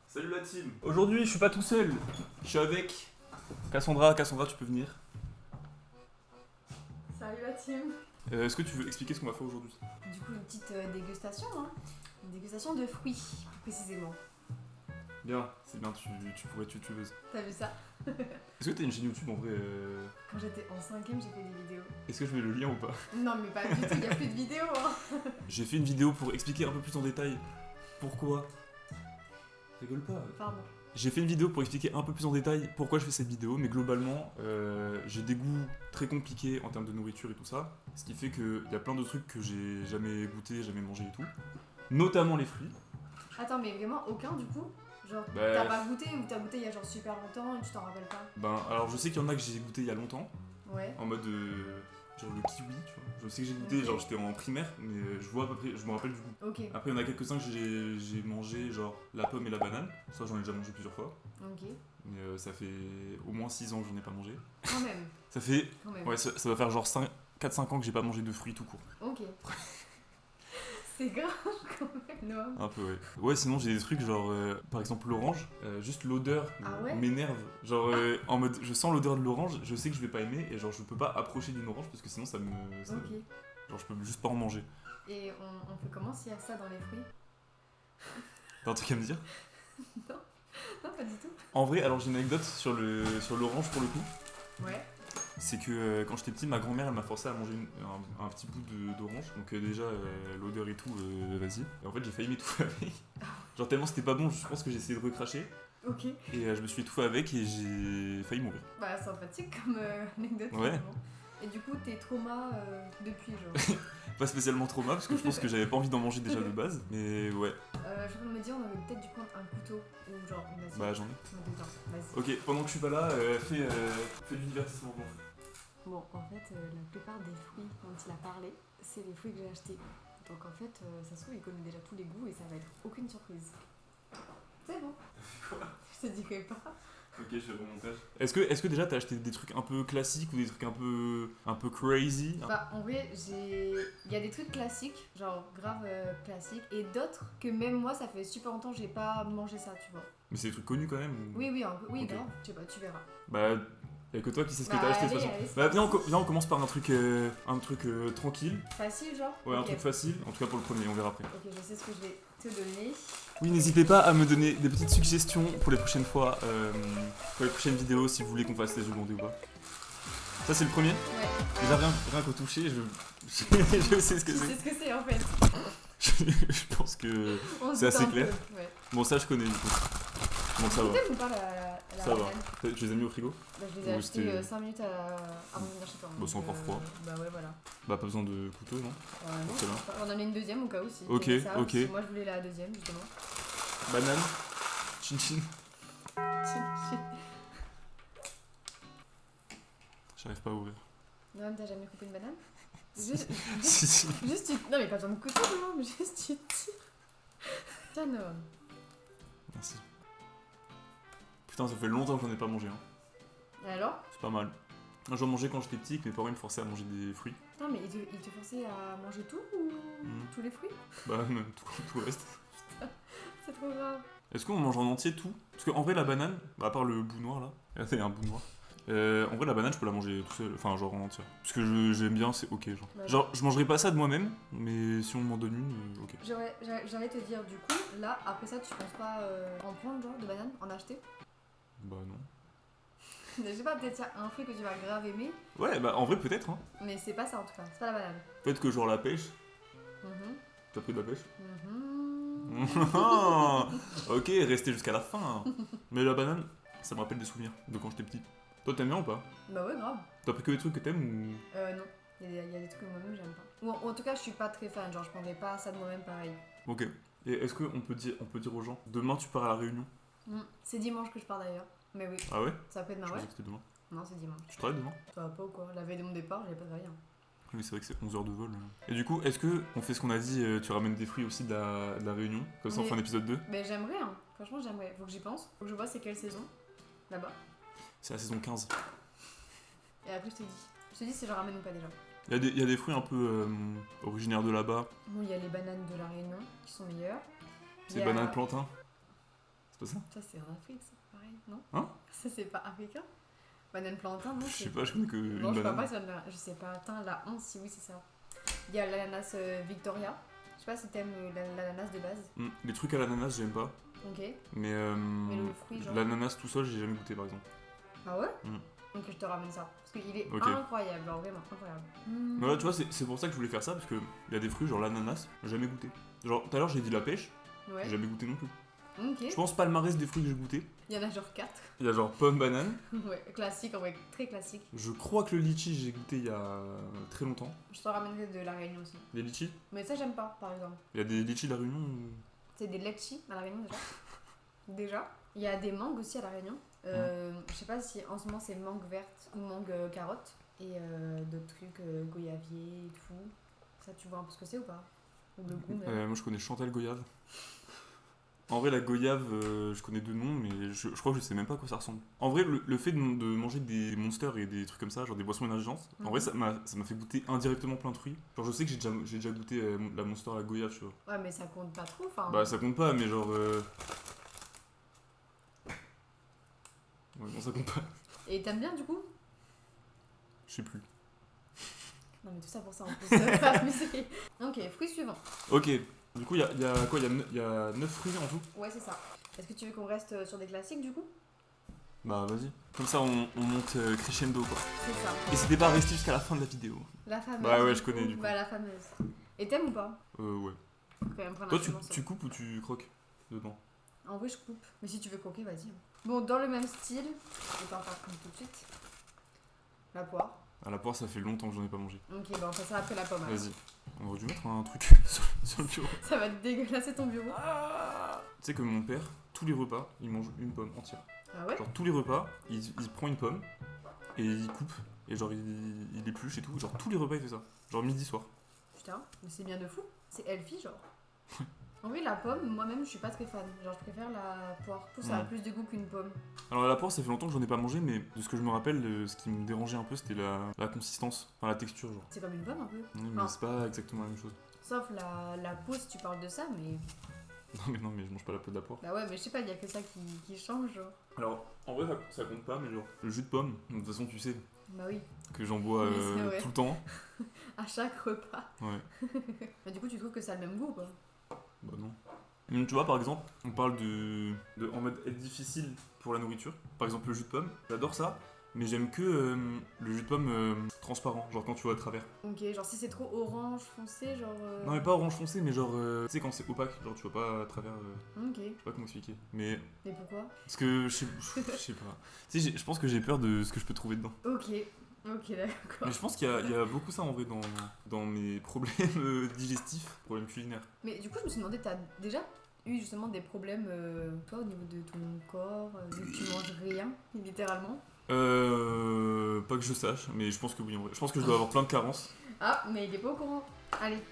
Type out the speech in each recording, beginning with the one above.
Salut la team. Aujourd'hui, je suis pas tout seul. Je suis avec Cassandra. Cassandra, tu peux venir. Salut la team. Est-ce que tu veux expliquer ce qu'on va faire aujourd'hui? Du coup, une petite dégustation, hein. Une dégustation de fruits, plus précisément. Bien, c'est bien, tu pourrais être youtubeuse. T'as vu ça? Est-ce que t'as une chaîne YouTube en vrai Quand j'étais en 5ème, j'ai fait des vidéos. Est-ce que je mets le lien ou pas? Non, mais pas du tout, il y a plus de vidéos, hein. J'ai fait une vidéo pour expliquer un peu plus en détail pourquoi. Rigole pas. Pardon. J'ai fait une vidéo pour expliquer un peu plus en détail pourquoi je fais cette vidéo, mais globalement, j'ai des goûts très compliqués en termes de nourriture et tout ça, ce qui fait qu'il y a plein de trucs que j'ai jamais goûté, jamais mangé et tout, notamment les fruits. Attends, mais vraiment aucun du coup? Genre, Bah, t'as pas goûté ou t'as goûté il y a genre super longtemps et tu t'en rappelles pas? Ben, alors je sais qu'il y en a que j'ai goûté il y a longtemps, Ouais. en mode genre le kiwi, tu vois. Je sais que j'ai goûté, Ok. genre j'étais en primaire, mais je vois à peu près, je me rappelle du goût. Ok. Après, il y en a quelques-uns que j'ai mangé, genre la pomme et la banane, ça j'en ai déjà mangé plusieurs fois, Ok. mais ça fait au moins 6 ans que j'en ai pas mangé. Quand même. Ça fait, Quand même. ouais, ça va faire genre 4-5 ans que j'ai pas mangé de fruits tout court. Ok. C'est grave quand même, Noam. Un peu, ouais. Ouais, sinon j'ai des trucs genre, par exemple l'orange, juste l'odeur Ah ouais m'énerve. Genre, en mode, je sens l'odeur de l'orange, je sais que je vais pas aimer, et genre je peux pas approcher d'une orange parce que sinon ça me. Ok. Genre je peux juste pas en manger. Et on fait comment s'il y a ça dans les fruits? T'as un truc à me dire? Non, pas du tout. En vrai, alors j'ai une anecdote sur l'orange pour le coup. Ouais. C'est que quand j'étais petit, ma grand-mère elle m'a forcé à manger un petit bout d'orange. Donc déjà, l'odeur et tout, vas-y. Et en fait, j'ai failli m'étouffer avec. Genre tellement c'était pas bon, je pense que j'ai essayé de recracher. Ok. Et je me suis étouffé avec et j'ai failli mourir. Bah, sympathique comme anecdote. Ouais. Finalement. Et du coup, tes traumas depuis, genre. Pas spécialement trauma parce que je pense que j'avais pas envie d'en manger déjà de base. Mais ouais, Je viens de me dire, on aurait peut-être dû prendre un couteau ou genre une assiette. bah j'en ai. Non, dedans. Vas-y. Ok, pendant que je suis pas là, fais du divertissement. Bon, en fait, la plupart des fruits dont il a parlé, c'est les fruits que j'ai achetés. Donc en fait, ça se trouve, il connaît déjà tous les goûts et ça va être aucune surprise. C'est bon. Quoi? Je te dirai pas. Ok, je fais le montage. Est-ce que déjà t'as acheté des trucs un peu classiques ou des trucs un peu crazy? Bah, en vrai, il y a des trucs classiques, genre grave classiques, et d'autres que même moi, ça fait super longtemps que j'ai pas mangé ça, tu vois. Mais c'est des trucs connus quand même ou... Oui, un peu. Oui, Ok. grave. Je sais pas, tu verras. Bah, y'a que toi qui sais ce que Bah, t'as acheté de toute allez, façon. allez, c'est Bah, parti. viens, on commence par un truc tranquille. Facile, genre. Ouais, un Ok. truc facile. En tout cas pour le premier, on verra après. Ok, je sais ce que je vais te donner. Oui, n'hésitez pas à me donner des petites suggestions pour les prochaines fois, pour les prochaines vidéos, si vous voulez qu'on fasse les jeux bandés ou pas. Ça, c'est le premier. Ouais. Déjà, rien qu'au toucher, je sais ce que Tu sais c'est. ce que c'est en fait. Je pense que On se c'est doute assez un clair. peu, ouais. Bon, ça, je connais du coup. Bon, ça va. Peut-être ou pas la Ça va. banane. Je les ai mis au frigo. Bah, je les ai Ou achetés c'était- 5 minutes avant de venir chez toi. Bah, donc, c'est encore froid. Bah ouais, voilà. Bah, pas besoin de couteau, non? Non, Très bien. on en a une deuxième au cas où si. Ok, mais ça, ok. parce que moi je voulais la deuxième justement. Banane. Chin chin. J'arrive pas à ouvrir. Non, t'as jamais coupé une banane? Juste, Si, si. juste tu... Non mais pas besoin de couteau, non, mais juste tu tires. Tiens, non. Merci. Putain, ça fait longtemps que j'en ai pas mangé. Hein. Et alors? C'est pas mal. Moi, j'en mangeais quand j'étais petit, que mes parents me forçaient à manger des fruits. Non mais il te forçait à manger tout ou tous les fruits? Bah, même tout le reste. C'est trop grave. Est-ce qu'on mange en entier tout? Parce qu'en vrai, la banane, bah, à part le bout noir là, il y a un bout noir. En vrai, la banane, je peux la manger tout seul, enfin, genre en entière. Parce que j'aime bien, c'est ok. Genre. Ouais. Genre, je mangerai pas ça de moi-même, mais si on m'en donne une, ok. J'allais te dire du coup, là après ça tu penses pas en prendre genre de banane, en acheter? Bah, non. Je sais pas, peut-être il y a un fruit que tu vas grave aimer, Ouais, bah, en vrai, peut-être, hein. mais c'est pas ça en tout cas, c'est pas la banane. Peut-être que genre la pêche. Mhm. T'as pris de la pêche? Mhm. Ok, restez jusqu'à la fin. Mais la banane, ça me rappelle des souvenirs de quand j'étais petit. Toi, t'aimes bien ou pas? Bah ouais, grave. T'as pris que des trucs que t'aimes ou... Non, il y a des trucs que moi-même j'aime pas. Ou en tout cas, je suis pas très fan, genre je prendrais pas ça de moi-même pareil. Ok. Et est-ce qu'on peut dire aux gens, demain tu pars à la Réunion? C'est dimanche que je pars d'ailleurs. Mais oui, Ah ouais? ça peut être Je ma pensais ouais. que c'était demain. Non, c'est dimanche. Tu travailles demain? Ça va pas ou quoi? La veille de mon départ, j'avais pas travaillé. Hein. Oui, c'est vrai que c'est 11 heures de vol. Et du coup, est-ce que on fait ce qu'on a dit, tu ramènes des fruits aussi de la Réunion? Comme ça, on Oui. fait un épisode 2? Mais j'aimerais, hein. Franchement, j'aimerais. Faut que j'y pense. Faut que je vois c'est quelle saison là-bas. C'est la saison 15. Et après, je te dis. Je te dis si je ramène ou pas déjà. Il y a des fruits un peu originaires de là-bas. Bon, il y a les bananes de la Réunion qui sont meilleures. C'est Il y a- banane plantain. C'est pas ça? Ça, c'est en Afrique, ça, pareil, non? Hein? Ça, c'est pas africain? Banane plantain, non? Je sais pas, je connais que Non, une je crois banane. pas que je sais pas. Attends, la 11, si oui, c'est ça. Il y a l'ananas Victoria. Je sais pas si t'aimes l'ananas de base. Les trucs à l'ananas, j'aime pas. Ok. Mais, Mais le fruit, genre. l'ananas tout seul, j'ai jamais goûté par exemple. Ah ouais? Mm. Donc je te ramène ça. Parce qu'il est Ok. incroyable, genre vraiment incroyable. Mais là, tu vois, c'est pour ça que je voulais faire ça, parce qu'il y a des fruits, genre l'ananas, j'ai jamais goûté. Genre, tout à l'heure, j'ai dit la pêche, Ouais. j'ai jamais goûté non plus. Ok. Je pense palmarès des fruits que j'ai goûté. Il y en a genre 4. Il y a genre pomme, banane. Ouais, classique, en vrai, très classique. Je crois que le litchi, j'ai goûté il y a très longtemps. Je te ramènerai de la Réunion aussi. Les litchis? Mais ça, j'aime pas, par exemple. Il y a des litchis de la Réunion ou... C'est des litchis à la Réunion déjà. Déjà. Il y a des mangues aussi à la Réunion. Je sais pas si en ce moment c'est mangue verte ou mangue carotte. Et d'autres trucs, goyavier et tout. Ça, tu vois un peu ce que c'est ou pas? Ou le goût même. Moi, je connais Chantal Goyave. En vrai, la goyave, je connais deux noms, mais je crois que je sais même pas à quoi ça ressemble. En vrai, le fait de manger des monsters et des trucs comme ça, genre des boissons énergisantes, en vrai, ça m'a fait goûter indirectement plein de fruits. Genre, je sais que j'ai déjà goûté la monster à la goyave, tu vois. Ouais, mais ça compte pas trop, enfin. Bah, ça compte pas, mais genre. Ouais, non, ça compte pas. Et t'aimes bien du coup? Je sais plus. Non, mais tout ça pour ça en plus. Amusé. Ok, fruit suivant. Ok, du coup, il y a quoi? Il y a 9 fruits en tout? Ouais, c'est ça. Est-ce que tu veux qu'on reste sur des classiques du coup? Bah, vas-y. Comme ça, on monte crescendo, quoi. C'est ça. N'hésitez pas à rester jusqu'à la fin de la vidéo. La fameuse. Bah ouais, du je connais, coup. du coup. Bah, la fameuse. Et t'aimes ou pas? Ouais. Faut quand même prendre Toi, un chemin, ça. tu coupes ou tu croques dedans? En vrai, je coupe. Mais si tu veux croquer, vas-y. Bon, dans le même style, je vais pas en faire comme tout de suite. La poire. À la poire, ça fait longtemps que j'en ai pas mangé. Ok, bah on fait ça après la pomme. alors. Vas-y. On aurait dû mettre un truc sur le bureau. Ça va te dégueulasser ton bureau. Tu sais que mon père, tous les repas, il mange une pomme entière. Ah ouais? Genre tous les repas, il prend une pomme et il coupe. Et genre il épluche et tout. Genre tous les repas, il fait ça. Genre midi, soir. Putain, mais c'est bien de fou. C'est healthy, genre. En vrai, la pomme, moi-même, je suis pas très fan. Genre, je préfère la poire. Je trouve que ça a plus de goût qu'une pomme. Alors la poire, ça fait longtemps que j'en ai pas mangé, mais de ce que je me rappelle, ce qui me dérangeait un peu, c'était la consistance, enfin la texture, genre. C'est comme une pomme un peu. Oui, mais Enfin, c'est pas exactement la même chose. sauf la peau si tu parles de ça, mais. Non, mais je mange pas la peau de la poire. Bah ouais, mais je sais pas, il y a que ça qui change, genre. Alors, en vrai, ça compte pas, mais genre, le jus de pomme, de toute façon, tu sais Bah oui, que j'en bois Oui, c'est vrai. tout le temps. à chaque repas. Ouais. Mais du coup, tu trouves que ça a le même goût, quoi? Bah non. Tu vois, par exemple, on parle en mode être difficile pour la nourriture. Par exemple, le jus de pomme, j'adore ça, mais j'aime que le jus de pomme transparent, genre quand tu vois à travers. Ok, genre si c'est trop orange foncé, genre. Non, mais pas orange foncé, mais genre, tu sais, quand c'est opaque, genre tu vois pas à travers. Ok, Je sais pas comment expliquer. Mais. mais pourquoi? Parce que je sais pas. Tu sais, je pense que j'ai peur de ce que je peux trouver dedans. Ok, d'accord. Mais je pense qu'il y a beaucoup ça en vrai dans mes problèmes digestifs, problèmes culinaires. Mais du coup, je me suis demandé, t'as déjà eu justement des problèmes, toi, au niveau de ton corps, vu que tu manges rien, littéralement? Pas que je sache, mais je pense que oui en vrai. Je pense que je dois avoir plein de carences. Ah, mais il est pas au courant. Allez,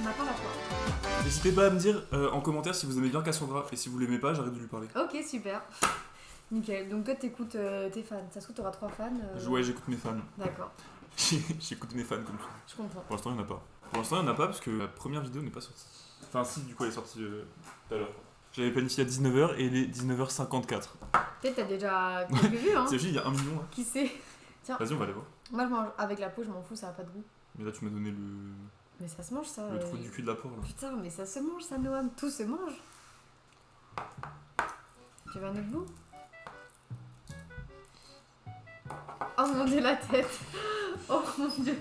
on attend la poire. N'hésitez pas à me dire en commentaire si vous aimez bien Cassandra, et si vous l'aimez pas, j'arrête de lui parler. Ok, super. Nickel. Donc toi, t'écoutes tes fans. Ça se trouve, t'auras 3 fans. Ouais, j'écoute mes fans. D'accord, J'écoute mes fans comme ça. je comprends. Pour l'instant, il n'y en a pas. Pour l'instant, il n'y en a pas parce que la première vidéo n'est pas sortie. Enfin, si, du coup, elle est sortie tout à l'heure. J'avais planifié à 19h et il est 19h54. Peut-être t'as déjà quelques vues, hein. C'est juste, il y a 1 million là. Qui sait? Tiens, Vas-y, on va aller voir. moi, je mange avec la peau, je m'en fous, ça a pas de goût. Mais là, tu m'as donné Mais ça se mange, ça. le trou du cul de la poire là. Putain, mais ça se mange, ça, Noam. Tout se mange. Tu veux un autre bout? Oh mon dieu, la tête. Oh mon dieu.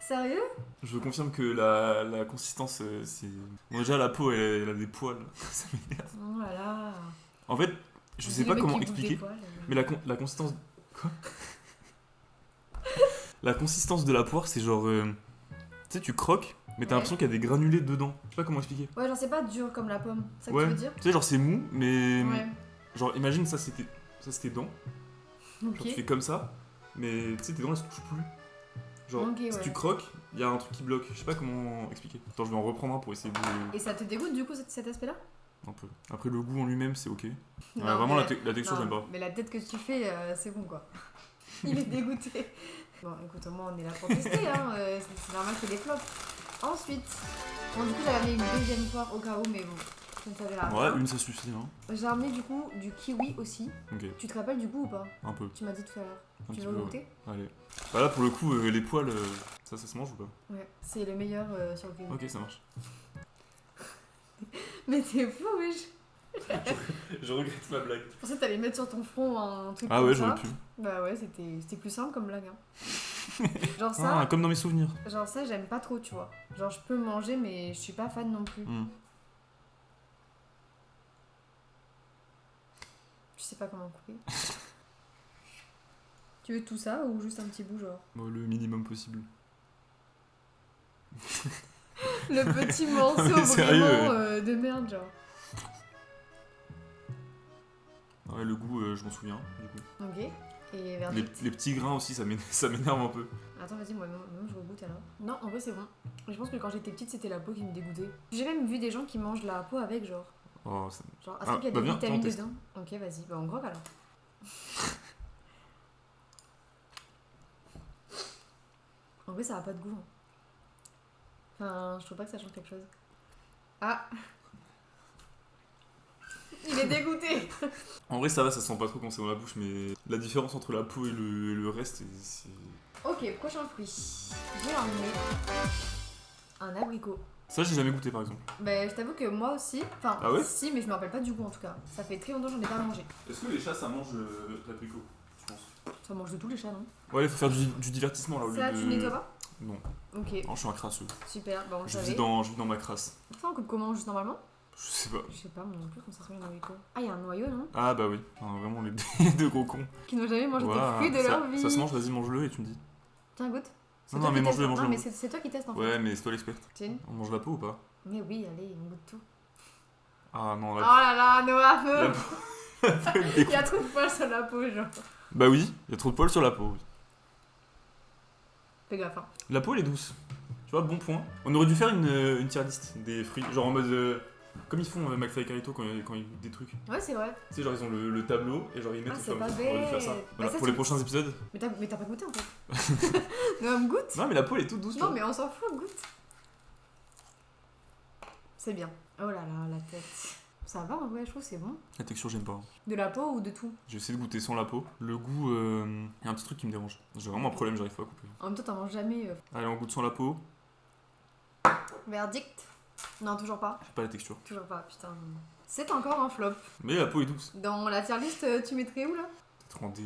Sérieux? Je confirme que la consistance, c'est. Bon, déjà, la peau, elle a des poils. Ça m'énerve. Oh là là. En fait, je sais pas comment expliquer. Mais la consistance. Quoi? La consistance de la poire, c'est genre. Tu sais, tu croques, mais t'as Ouais. l'impression qu'il y a des granulés dedans. Je sais pas comment expliquer. Ouais, genre c'est pas dur comme la pomme. C'est ça que Ouais. tu veux dire? Tu sais, genre, c'est mou, mais. Ouais. Genre, imagine ça, c'était dents. Genre, Ok. tu fais comme ça, mais tu sais, tes dents, elles se touchent plus. Genre, Ok, si ouais. tu croques, il y a un truc qui bloque. Je sais pas comment expliquer. Attends, je vais en reprendre un pour essayer de. Et ça te dégoûte du coup cet aspect-là? Un peu. Après, le goût en lui-même, c'est ok. Ouais, Non, vraiment, mais- la texture, Non, j'aime pas. mais la tête que tu fais, c'est bon quoi. Il est dégoûté. Bon, écoute, au moins on est là pour tester, hein. C'est normal qu'il y ait des flops. Ensuite, bon, du coup, j'avais mis une deuxième poire au cas où, mais bon, Ça ne servira à Ouais, rien. une ça suffit, hein. J'ai ramené du coup du kiwi aussi. Ok, Tu te rappelles du goût ou pas? un peu. Tu m'as dit tout à l'heure. Un Tu petit veux peu, goûter? ouais. Allez. Bah là, pour le coup, les poils, ça se mange ou pas? Ouais. C'est le meilleur sur le kiwi. Ok, ça marche. Mais t'es fou, wesh. Je regrette ma blague. Je pensais que t'allais mettre sur ton front un truc Ah comme ouais, ça. j'aurais pu. Bah ouais, c'était plus simple comme blague. Hein. Genre ça, Ah, comme dans mes souvenirs. j'aime pas trop, tu vois. Genre je peux manger, mais je suis pas fan non plus. Hmm. Je sais pas comment couper. Tu veux tout ça ou juste un petit bout, genre? Bon, le minimum possible. Le petit morceau Mais sérieux, vraiment de merde, genre. Ouais, le goût, je m'en souviens, du coup. Ok. Et vers Les petits grains aussi, ça m'énerve un peu. Attends, vas-y, moi je regoute alors. Non, en vrai, c'est bon. Je pense que quand j'étais petite, c'était la peau qui me dégoûtait. J'ai même vu des gens qui mangent la peau avec, genre. Oh, Genre, est-ce qu'il y a bah des viens, vitamines on teste. dedans? Ok, vas-y, bah on croque alors. En vrai, ça a pas de goût. Hein. Enfin, je trouve pas que ça change quelque chose. Ah! Il est dégoûté! En vrai, ça va, ça sent pas trop quand c'est dans la bouche, mais la différence entre la peau et le reste, c'est. Ok, prochain fruit. J'ai ramené un abricot. Ça, j'ai jamais goûté par exemple. Bah, je t'avoue que moi aussi, enfin, Ah ouais si, mais je me rappelle pas du goût en tout cas. Ça fait très longtemps que j'en ai pas mangé. Est-ce que les chats ça mange l'abricot? Je pense. Ça mange de tous les chats, non? Ouais, il faut faire du divertissement là au lieu Ça, de. tu nettoies pas? Non, Ok, non, je suis un crasseux. super, bah on le Je vis savait. dans ma crasse. Ça, on coupe comment, juste normalement? Je sais pas. Je sais pas, moi non plus, comment ça s'appelle un abricot. Ah, il y a un noyau, non? Ah bah oui, enfin, vraiment les deux gros cons. Qui n'ont jamais mangé Voilà, des fruits de ça, leur vie. ça se mange, vas-y, mange-le et tu me dis. Tiens, goûte. C'est Non, toi non, qui mais mange-le, testes. mange-le. Non, mais c'est toi qui testes en fait. Ouais, mais c'est toi l'experte. Tiens. On mange la peau ou pas? Mais oui, allez, on goûte tout. Ah non, Oh la là là, Noah, La peau, elle me il y dégoûte. a trop de poils sur la peau, genre. Bah oui, il y a trop de poils sur la peau. Oui. Fais gaffe, hein. La peau elle est douce. Tu vois, bon point. On aurait dû faire une tier list des fruits, genre en mode. Comme ils font McFly et Carito quand ils goûtent des trucs. Ouais, c'est vrai. Tu sais, genre ils ont le tableau et genre ils mettent Ah, au c'est fur et à pas mesure. On aurait dû faire ça. bête. Voilà, Bah, ça, pour tu- les prochains épisodes. Mais t'as pas goûté en fait. Noah, me goûte. Non, mais la peau elle est toute douce. tu Non, vois. mais on s'en fout, goûte. C'est bien. Oh là là, la tête. Ça va en vrai, je trouve que c'est bon. La texture, j'aime pas. De la peau ou de tout? J'ai essayé de goûter sans la peau. Le goût, il y a un petit truc qui me dérange. J'ai vraiment un problème, j'arrive pas à couper. En même temps, t'en manges jamais. Allez, on goûte sans la peau. Verdict? Non, toujours pas. J'ai pas la texture. Toujours pas, putain. C'est encore un flop. Mais la peau est douce. Dans la tier list, tu mettrais où là? Peut-être en D.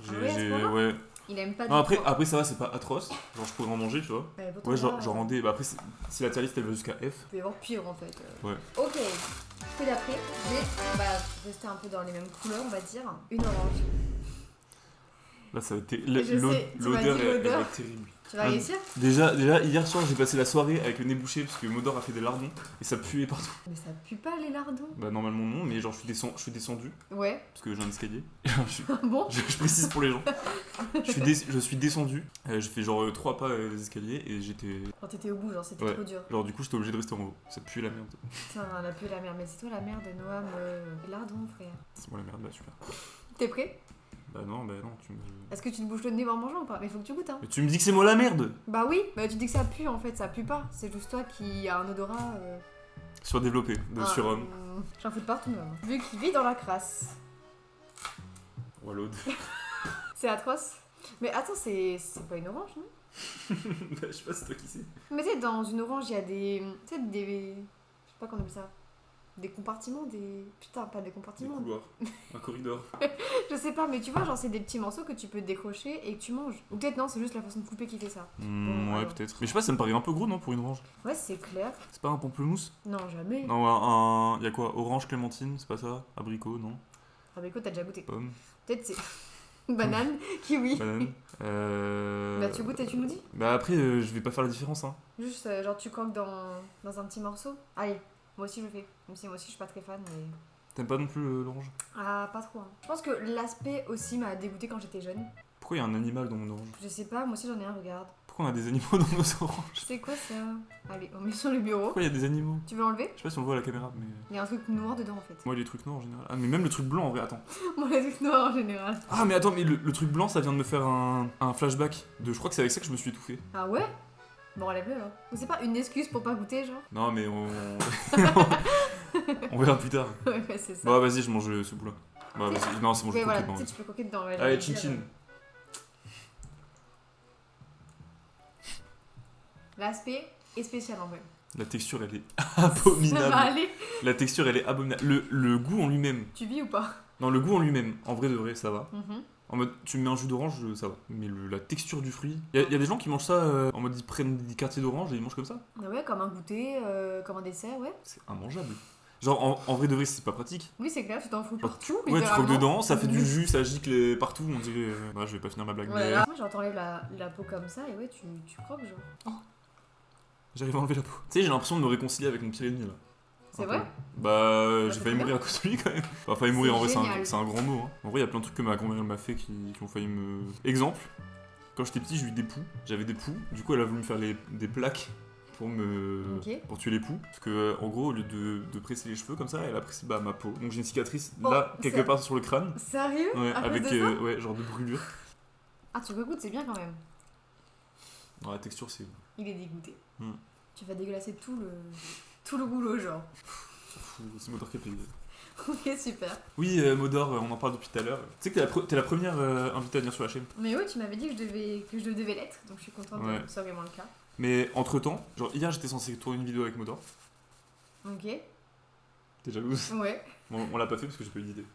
Ah ouais, à ce point-là Ouais. Il aime pas Non, du après, tout. après, ça va, c'est pas atroce. Genre, je pourrais en manger, tu vois. Pourtant, Ouais, là, genre en D. Bah après, si la tier list elle va jusqu'à F. Il peut y avoir pire en fait. Ouais. Ok, coup d'après, j'ai rester un peu dans les mêmes couleurs, on va dire. Une orange. Là, ça va être. Je sais, tu m'as L'odeur, dit elle l'odeur. va être terrible. Tu vas Ah, réussir? Déjà, hier soir, j'ai passé la soirée avec le nez bouché parce que Modor a fait des lardons et ça puait partout. Mais ça pue pas les lardons. Bah, normalement, non, mais genre, je suis descendu Ouais, parce que j'ai un escalier. je, bon. je précise pour les gens. Je suis descendu, j'ai fait genre 3 pas des escaliers et j'étais. Quand t'étais au bout, genre c'était Ouais. trop dur. Genre, du coup, j'étais obligé de rester en haut. Ça pue la merde. Putain, on a pu la merde. Mais c'est toi la merde, Noam. Les lardons, frère. C'est moi la merde, bah super. T'es prêt? Bah non, tu me. Est-ce que tu te bouches le nez en mangeant ou pas? Mais faut que tu goûtes, hein. Mais tu me dis que c'est moi la merde! Bah oui, bah tu dis que ça pue en fait, ça pue pas. C'est juste toi qui a un odorat. Surdéveloppé, de surhomme. J'en fous de partout, Noam. Vu qu'il vit dans la crasse. Wallow. C'est atroce. Mais attends, c'est pas une orange, non? Bah, je sais pas, c'est toi qui sais. Mais tu sais, dans une orange, il y a des. Tu sais, des. Je sais pas comment on appelle ça. Des compartiments, des. Putain, pas des Des compartiments. couloirs, un corridor. Je sais pas, mais tu vois, genre, c'est des petits morceaux que tu peux décrocher et que tu manges. Ou peut-être non, c'est juste la façon de couper qui fait ça. Bon, Ouais, alors. peut-être. Mais je sais pas, ça me paraît un peu gros, non, pour une orange? Ouais, c'est clair. C'est pas un pamplemousse? Non, jamais. Non, y a quoi? Orange, clémentine, c'est pas ça? Abricot, non? Abricot, t'as déjà goûté. Pomme, Peut-être c'est. Banane, kiwi. banane. Bah, tu goûtes et tu nous dis. Bah après, je vais pas faire la différence, hein. Juste, genre, tu croques dans un petit morceau. Allez, moi aussi je le fais. Même si moi aussi je suis pas très fan, mais. T'aimes pas non plus l'orange? Ah, pas trop. Hein. Je pense que l'aspect aussi m'a dégoûté quand j'étais jeune. Pourquoi y a un animal dans mon orange? Je sais pas, moi aussi j'en ai un, regarde. Pourquoi on a des animaux dans nos oranges? C'est quoi ça? Allez, on met sur le bureau. Pourquoi y a des animaux? Tu veux l'enlever? Je sais pas si on le voit à la caméra, mais. Il y a un truc noir dedans en fait. Moi, les trucs noirs en général. Ah, mais même le truc blanc en vrai, attends. Moi, les trucs noirs en général. Ah, mais attends, mais le truc blanc, ça vient de me faire un flashback. Je crois que c'est avec ça que je me suis étouffé. Ah ouais? Bon, enlève-le alors. Ou c'est pas une excuse pour pas goûter, genre? Non, mais on. On verra plus tard. Ouais, c'est ça. Bah vas-y, je mange ce bout là. Bah vas-y, non c'est bon, je Ouais, croquer voilà, dedans. tu sais, tu peux croquer dedans. Ouais, Allez, j'allais chin dire, chin. L'aspect est spécial en vrai. La texture elle est Ça va abominable. aller. La texture elle est abominable. Le goût en lui-même. Tu vis ou pas? Non, le goût en lui-même, en vrai de vrai, ça va. Mhm. En mode, tu me mets un jus d'orange, ça va. Mais la texture du fruit. Y a des gens qui mangent ça en mode, ils prennent des quartiers d'orange et ils mangent comme ça. Ah ouais, comme un goûter, comme un dessert, ouais. C'est immangeable. Genre, en vrai de vrai, c'est pas pratique. Oui, c'est clair, tu t'en fous partout. Ouais, tu littéralement. croques dedans, ça fait du jus, ça gicle partout. On dirait. Bah, je vais pas finir ma blague. Voilà. Mais Moi, genre, t'enlèves la peau comme ça et ouais, tu croques, genre. j'arrive à enlever la peau. Tu sais, j'ai l'impression de me réconcilier avec mon pire ennemi là. C'est Un vrai? peu. Bah, j'ai c'est failli bien. mourir à cause de lui quand même. Enfin, failli mourir, en vrai, génial. c'est un grand mot. Hein. En vrai, il y a plein de trucs que ma grand-mère m'a fait qui ont failli me. Exemple, quand j'étais petit, j'ai eu des poux. J'avais des poux. Du coup, elle a voulu me faire des plaques Ok. pour tuer les poux. Parce que, en gros, au lieu de presser les cheveux comme ça, elle a pressé ma peau. Donc, j'ai une cicatrice Oh, là, quelque ça- part sur le crâne. Sérieux? Ouais, À cause avec de ça ouais, genre de brûlure. Ah, tu goûtes, c'est bien quand même. Dans la texture, c'est. Il est dégoûté. Hmm. Tu vas déglacer tout le boulot, genre. C'est Modor qui a payé. Ok, super. Oui, Modor, on en parle depuis tout à l'heure. Tu sais que t'es la première invitée à venir sur la chaîne. Mais oui, tu m'avais dit que je devais l'être, donc je suis contente Ouais. que ce soit vraiment le cas. Mais entre temps, genre hier j'étais censé tourner une vidéo avec Modor. Ok. T'es jalouse? Ouais. Bon, on l'a pas fait parce que j'ai pas eu d'idée.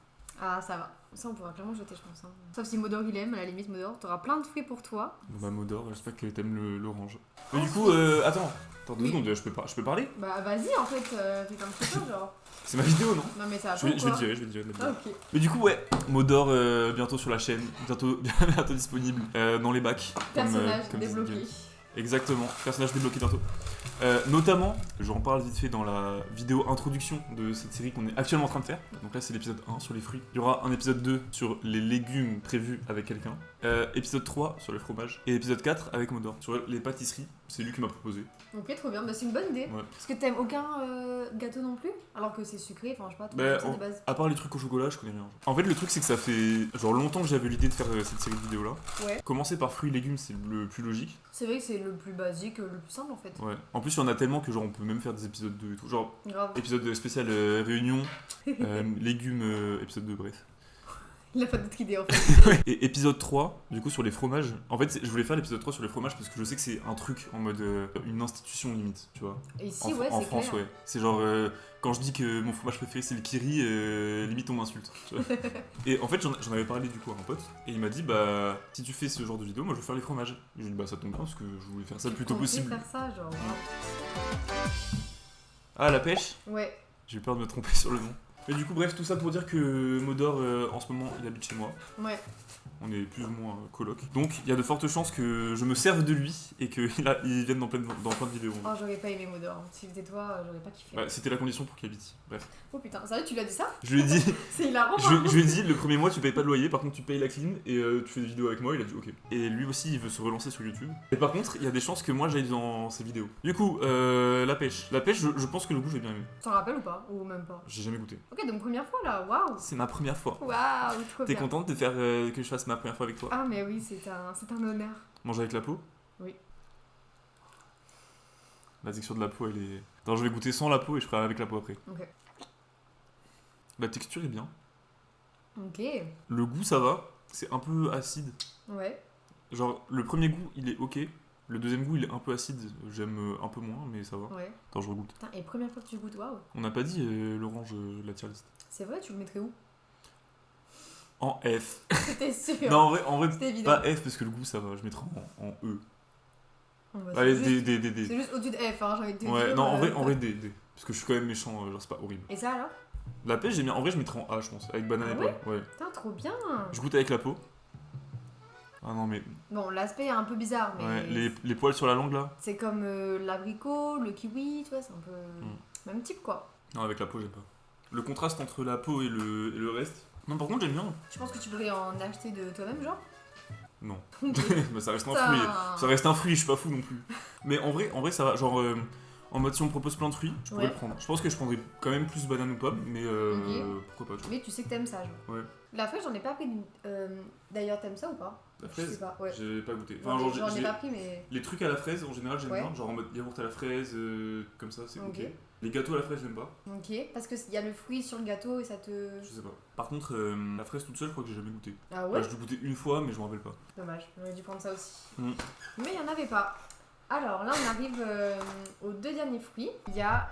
Ah, ça va. Ça, on pourra clairement jeter, je pense. Hein. Sauf si Modor il aime, à la limite, Modor, t'auras plein de fruits pour toi. Bon bah Modor, j'espère que t'aimes l'orange. Mais du coup, attends 2 Oui. secondes, je peux parler? Bah, vas-y, en fait, fais comme tu veux, genre. C'est ma vidéo, non? Non, mais ça va Je pas vais ou je vais quoi le dire, Ah, ok. Mais du coup, ouais, Modor bientôt sur la chaîne, bientôt disponible dans les bacs. Personnage comme disait débloqué. Guillaume. Exactement, personnage débloqué bientôt. Notamment, j'en parle vite fait dans la vidéo introduction de cette série qu'on est actuellement en train de faire. Donc là, c'est l'épisode 1 sur les fruits. Il y aura un épisode 2 sur les légumes prévus avec quelqu'un. Épisode 3 sur le fromage. Et épisode 4 avec Modor sur les pâtisseries. C'est lui qui m'a proposé. Ok, trop bien. Bah, c'est une bonne idée. Ouais. Parce que t'aimes aucun gâteau non plus? Alors que c'est sucré, enfin, je sais pas, tout Bah, ça de base. À part les trucs au chocolat, je connais rien. En fait, le truc, c'est que ça fait genre longtemps que j'avais l'idée de faire cette série de vidéos là. Ouais. Commencer par fruits et légumes, c'est le plus logique. C'est vrai que c'est le plus basique, le plus simple en fait. Ouais. En plus, il y en a tellement que genre on peut même faire des épisodes 2 et tout. Genre Grave. épisode spécial réunion, légumes, épisode 2, bref. Il a pas d'autre idée en fait. Et épisode 3, du coup, sur les fromages. En fait, je voulais faire l'épisode 3 sur les fromages parce que je sais que c'est un truc en mode une institution limite, tu vois. Et ici, En, ouais, en c'est France, clair. ouais. C'est genre, quand je dis que mon fromage préféré c'est le kiri, limite on m'insulte. tu vois. Et en fait, j'en avais parlé du coup à un pote, et il m'a dit, bah, si tu fais ce genre de vidéo, moi je veux faire les fromages. Et je lui ai dit, bah, ça tombe bien parce que je voulais faire ça le plus tôt Compris possible. faire ça, genre. Ah, la pêche? Ouais. J'ai eu peur de me tromper sur le nom. Mais du coup, bref, tout ça pour dire que Modor, en ce moment, il habite chez moi. Ouais. On est plus ou moins coloc. Donc, il y a de fortes chances que je me serve de lui et qu'il vienne dans plein de vidéos. Oh, j'aurais pas aimé Modor. Si c'était toi, j'aurais pas kiffé. Bah, c'était la condition pour qu'il habite ici. Bref. Oh putain, sérieux, tu lui as dit ça? Je lui ai dit, C'est hilarant. je lui ai dit, le premier mois, tu payes pas de loyer, par contre, tu payes la clim et tu fais des vidéos avec moi. Il a dit, ok. Et lui aussi, il veut se relancer sur YouTube. Et par contre, il y a des chances que moi, j'aille dans ses vidéos. Du coup, la pêche. La pêche, je pense que le goût, je vais bien aimer. T'en rappelles ou pas? Ou même pas? J'ai jamais goûté. Ok, donc première fois là, waouh! C'est ma première fois. Waouh, trop T'es bien. contente de faire que je fasse ma première fois avec toi? Ah, mais oui, c'est un honneur. Manger avec la peau? Oui. La texture de la peau, elle est. Attends, je vais goûter sans la peau et je ferai avec la peau après. Ok. La texture est bien. Ok. Le goût, ça va. C'est un peu acide. Ouais. Genre, le premier goût, il est ok. Le deuxième goût, il est un peu acide. J'aime un peu moins, mais ça va. Ouais. Attends, je regoute. Putain, et première fois que tu goûtes, waouh! On n'a pas dit l'orange, la tier list. C'est vrai, tu le mettrais où? En F. C'était sûr! Non, en vrai C'était évident. pas F parce que le goût, ça va. Je mettrai en E. Oh, bah, Allez, c'est juste- D. C'est juste au-dessus de F, hein, j'ai envie de te Ouais, dire. non, en vrai, D. Parce que je suis quand même méchant, genre, c'est pas horrible. Et ça alors? La pêche, j'aime bien. En vrai, je mettrais en A, je pense. Avec banane Ah et ouais poil. Ouais. Putain, trop bien! Je goûte avec la peau. Ah non, mais. Bon, l'aspect est un peu bizarre, mais. Ouais, les poils sur la langue là. C'est comme l'abricot, le kiwi, tu vois, c'est un peu. Même type quoi. Non, avec la peau, j'aime pas. Le contraste entre la peau et le reste. Non, par contre, j'aime bien. Tu penses que tu pourrais en acheter de toi-même, genre? Non. Ok. Bah, ça reste un Putain. fruit. Ça reste un fruit, je suis pas fou non plus. Mais en vrai ça va. Genre, En mode si on me propose plein de fruits, je pourrais Ouais. le prendre. Je pense que je prendrais quand même plus banane ou pomme, mais pourquoi pas, tu vois. Mais tu sais que t'aimes ça, genre. Ouais. La fraise, j'en ai pas pris. D'ailleurs, t'aimes ça ou pas? La Je sais fraise, pas, ouais. j'ai pas goûté. J'en genre, j'en ai pas pris, mais. les trucs à la fraise, en général, j'aime Ouais. bien. Genre en mode yaourt à la fraise, comme ça, c'est ok. Ok. Les gâteaux à la fraise, j'aime pas. Ok, parce qu'il y a le fruit sur le gâteau et ça te. Je sais pas. Par contre, la fraise toute seule, je crois que j'ai jamais goûté. Ah ouais? Je l'ai goûté une fois, mais je m'en rappelle pas. Dommage, j'aurais dû prendre ça aussi. Mm. Mais il n'y en avait pas. Alors là, on arrive aux deux derniers fruits. Il y a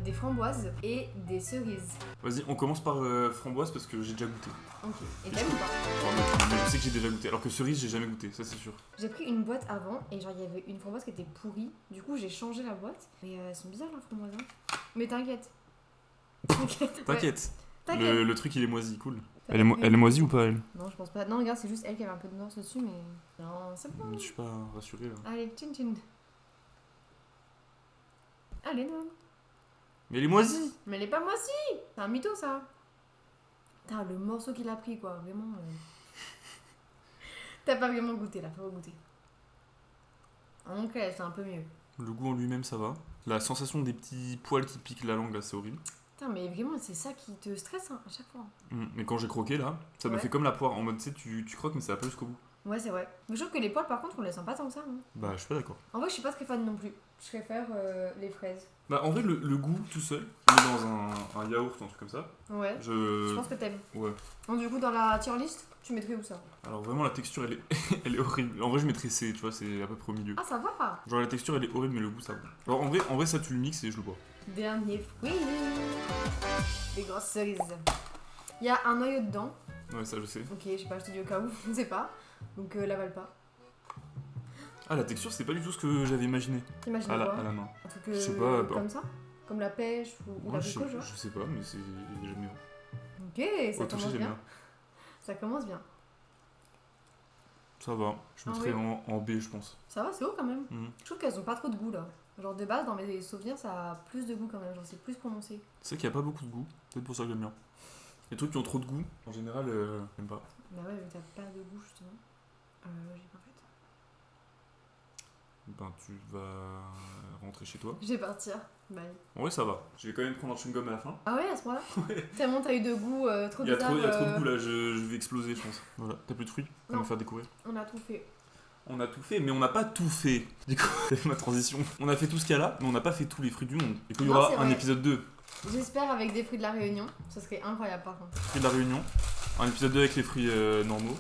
des framboises et des cerises. Vas-y, on commence par framboise parce que j'ai déjà goûté. Ok. Et t'aimes ou pas? Enfin, mais je sais que j'ai déjà goûté. Alors que cerise, j'ai jamais goûté, ça c'est sûr. J'ai pris une boîte avant et genre il y avait une framboise qui était pourrie. Du coup, j'ai changé la boîte. Mais elles sont bizarres la framboise. Hein. Mais t'inquiète. T'inquiète. ouais. T'inquiète. T'inquiète. Le truc il est moisi, cool. T'inquiète. Elle est moisie ou pas elle? Non, je pense pas. Non, regarde, c'est juste elle qui avait un peu de noir dessus, mais. Non, c'est bon. Je suis pas rassuré là. Allez, tchin tchin. Allez, non. Mais elle est moisie! Mais elle est pas moisie. C'est un mytho ça. Putain, le morceau qu'il a pris quoi, vraiment. T'as pas vraiment goûté là, faut goûter. Donc c'est un peu mieux. Le goût en lui-même ça va. La sensation des petits poils qui piquent la langue là, c'est horrible. Putain, mais vraiment, c'est ça qui te stresse hein, à chaque fois. Mais quand j'ai croqué là, ça me Ouais. fait comme la poire. En mode, tu sais, tu croques, mais ça va pas jusqu'au bout. Ouais, c'est vrai. Mais je trouve que les poils, par contre, on les sent pas tant que ça. Hein. Bah, je suis pas d'accord. En vrai, je suis pas très fan non plus. Je préfère les fraises. Bah, en vrai, le goût tout seul, on est dans un yaourt ou un truc comme ça. Ouais. Je pense que t'aimes. Ouais. Donc, du coup, dans la tier list, tu mettrais où ça? Alors, vraiment, la texture elle est, elle est horrible. En vrai, je mettrais C, tu vois, c'est à peu près au milieu. Ah, ça va. Genre, la texture elle est horrible, mais le goût ça va. Alors, en vrai, ça tu le mixes et je le bois. Dernier fruit. Des grosses cerises. Il y a un noyau dedans. Ouais, ça je sais. Ok, je sais pas, je te dis au cas où, je ne sais pas. Donc, l'avale pas. Ah, la texture, c'est pas du tout ce que j'avais imaginé T'imagines à quoi? la main. Un truc Je sais pas, bah. comme ça? Comme la pêche ou Ouais, l'abricot, genre? je sais pas, mais c'est. J'aime bien. Ok, ça Au toucher, commence j'aime bien. bien. Ça commence bien. Ça va. Je Ah mettrais oui. en B, je pense. Ça va, c'est haut quand même. Mhm. Je trouve qu'elles ont pas trop de goût là. Genre de base, dans mes souvenirs, ça a plus de goût quand même. Genre c'est plus prononcé. C'est qu'il y a pas beaucoup de goût. Peut-être pour ça que j'aime bien. Les trucs qui ont trop de goût, en général, j'aime pas. Bah ouais, mais t'as pas de goût justement. J'ai pas fait. Ben, tu vas rentrer chez toi. Je vais partir. Bye. En vrai, ça va. Je vais quand même prendre un chewing-gum à la fin. Ah ouais, à ce moment-là? Ouais. Tellement t'as eu de goût trop Il y a bizarre. trop de goût là, je vais exploser, je pense. Voilà, t'as plus de fruits à Non. me faire découvrir. On a tout fait. On a tout fait, mais on n'a pas tout fait. Du coup, c'est ma transition. On a fait tout ce qu'il y a là, mais on n'a pas fait tous les fruits du monde. Et puis il y Non, aura c'est un vrai. épisode 2, J'espère avec des fruits de la Réunion. Ça serait incroyable par contre. fruits de la Réunion. Un épisode 2 avec les fruits normaux.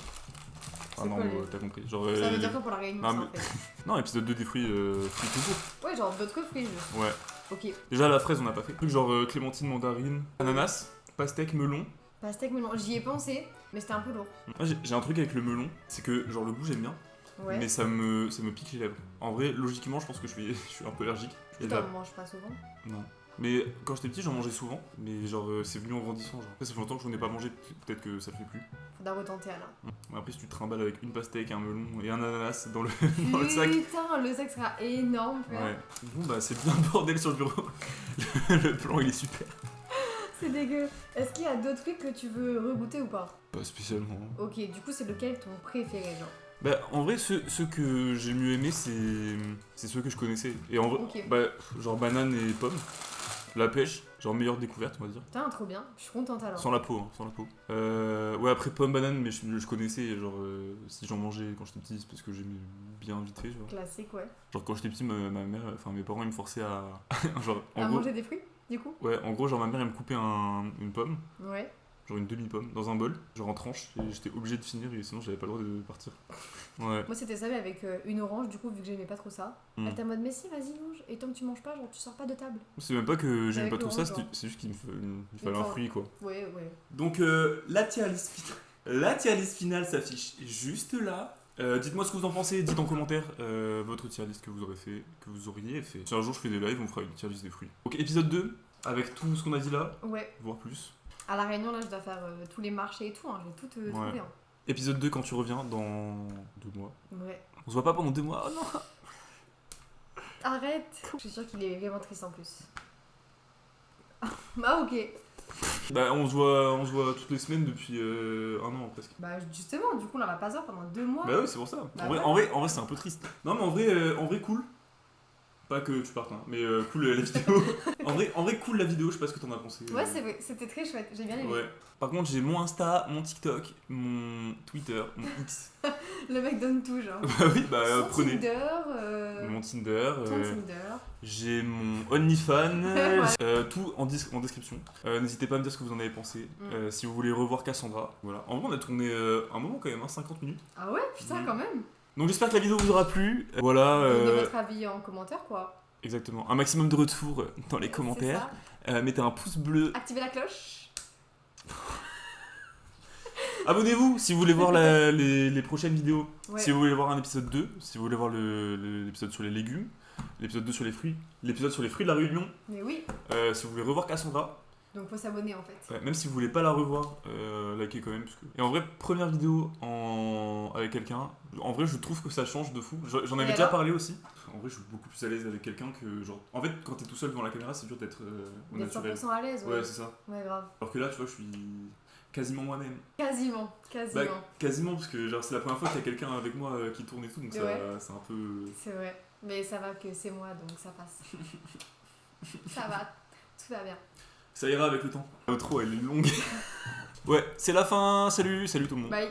C'est Ah quoi, normaux, les- t'as compris. Genre, Ça veut les- dire quoi pour la Réunion non, ça mais- en fait? Non, épisode 2 des fruits tout court. Ouais, genre d'autres fruits juste. Ouais. Ok. Déjà, la fraise, on n'a pas fait. Trucs genre clémentine, mandarine, ananas, pastèque, melon. Pastèque melon. J'y ai pensé, mais c'était un peu lourd. Moi, j'ai un truc avec le melon, c'est que genre le goût, j'aime bien. Ouais. Mais ça me pique les lèvres. En vrai, logiquement, je pense que je suis un peu allergique. Et Putain, là- on mange pas souvent. non. Mais quand j'étais petit, j'en mangeais souvent. Mais genre, c'est venu en grandissant. Genre. Après, ça fait longtemps que j'en ai pas mangé. Peut-être que ça le fait plus. Faudra retenter alors. Mais après, si tu te trimbales avec une pastèque, un melon et un ananas dans le, dans le sac. Putain, le sac sera énorme, frère. Ouais. Bon, bah, c'est bien le bordel sur le bureau. Le plan, il est super. C'est dégueu. Est-ce qu'il y a d'autres fruits que tu veux regoûter ou pas? Pas spécialement. Ok, du coup, c'est lequel ton préféré, genre? Bah, en vrai, ceux que j'ai mieux aimé, c'est ceux que je connaissais. Et en vrai, Ok. bah, genre banane et pomme. La pêche, genre meilleure découverte, on va dire. Putain, trop bien. Je suis contente alors. Sans la peau, hein, sans la peau. Ouais, après pomme, banane, mais je connaissais, genre, si j'en mangeais quand j'étais petit, c'est parce que j'aimais bien vite fait, tu vois. Classique, ouais. Genre, quand j'étais petit, ma mère, enfin, mes parents, ils me forçaient à. genre, en À gros, manger des fruits, du coup? ouais, en gros, genre, ma mère, elle me coupait une pomme, Ouais. genre une demi-pomme, dans un bol, genre en tranche, et j'étais obligé de finir, et sinon, j'avais pas le droit de partir. Ouais. Moi, c'était ça, mais avec une orange, du coup, vu que j'aimais pas trop ça. Mm. Elle était en mode, mais si, vas-y, mange. Et tant que tu manges pas, genre, tu sors pas de table. C'est même pas que j'aime Avec pas trop ça, l'orange, genre. c'est juste qu'il me fallait un Enfin, fruit, quoi. Ouais, ouais. Donc la tier list finale s'affiche juste là. Dites-moi ce que vous en pensez, dites en commentaire votre tier list que vous auriez fait. Si un jour je fais des lives, on fera une tier list des fruits. Donc épisode 2, avec tout ce qu'on a dit là, Ouais. voire plus. À La Réunion, là, je dois faire tous les marchés et tout. Hein. Je vais tout Ouais. trouver. Hein. Épisode 2 quand tu reviens dans 2 mois. Ouais. On se voit pas pendant 2 mois, oh non. Arrête. Je suis sûre qu'il est vraiment triste en plus. Ah, ok. Bah on se voit toutes les semaines depuis 1 an presque. Bah, justement, du coup, on va pas se voir pendant 2 mois. Bah oui c'est pour ça. Bah En vrai c'est un peu triste. Non mais en vrai cool. Pas que tu partes, hein, mais cool la vidéo. en vrai, cool la vidéo, je sais pas ce que t'en as pensé. Ouais, c'est vrai, c'était très chouette, j'ai bien aimé. Ouais. Par contre, j'ai mon Insta, mon TikTok, mon Twitter, mon X. Le mec donne tout, genre. Bah oui, bah Son prenez. Tinder, Mon Tinder. ton Tinder. J'ai mon OnlyFans, Ouais. tout en description. N'hésitez pas à me dire ce que vous en avez pensé. Si vous voulez revoir Cassandra. Voilà. En vrai, on a tourné un moment quand même, 50 minutes. Ah ouais, putain, quand même. Donc j'espère que la vidéo vous aura plu. Voilà. Donnez votre avis en commentaire, quoi. Exactement. Un maximum de retours dans les commentaires. Mettez un pouce bleu. Activez la cloche. Abonnez-vous si vous voulez voir les prochaines vidéos. Ouais. Si vous voulez voir un épisode 2. Si vous voulez voir l'épisode sur les légumes. L'épisode 2 sur les fruits. L'épisode sur les fruits de la Réunion. Mais oui. Si vous voulez revoir Cassandra. Donc faut s'abonner en fait. Ouais, même si vous voulez pas la revoir, likez quand même. Et en vrai, première vidéo avec quelqu'un, en vrai, je trouve que ça change de fou. J'en avais déjà parlé aussi. En vrai, je suis beaucoup plus à l'aise avec quelqu'un que genre. En fait, quand t'es tout seul devant la caméra, c'est dur d'être au naturel. 100% à l'aise, ouais. Ouais, c'est ça. Ouais, grave. Alors que là, tu vois, je suis quasiment moi-même. Quasiment. Bah, quasiment, parce que genre, c'est la première fois qu'il y a quelqu'un avec moi qui tourne et tout, donc ouais. c'est un peu. C'est vrai. Mais ça va que c'est moi, donc ça passe. Ça va. Tout va bien. Ça ira avec le temps. L'outro, elle est longue. Ouais, c'est la fin. Salut tout le monde. Bye.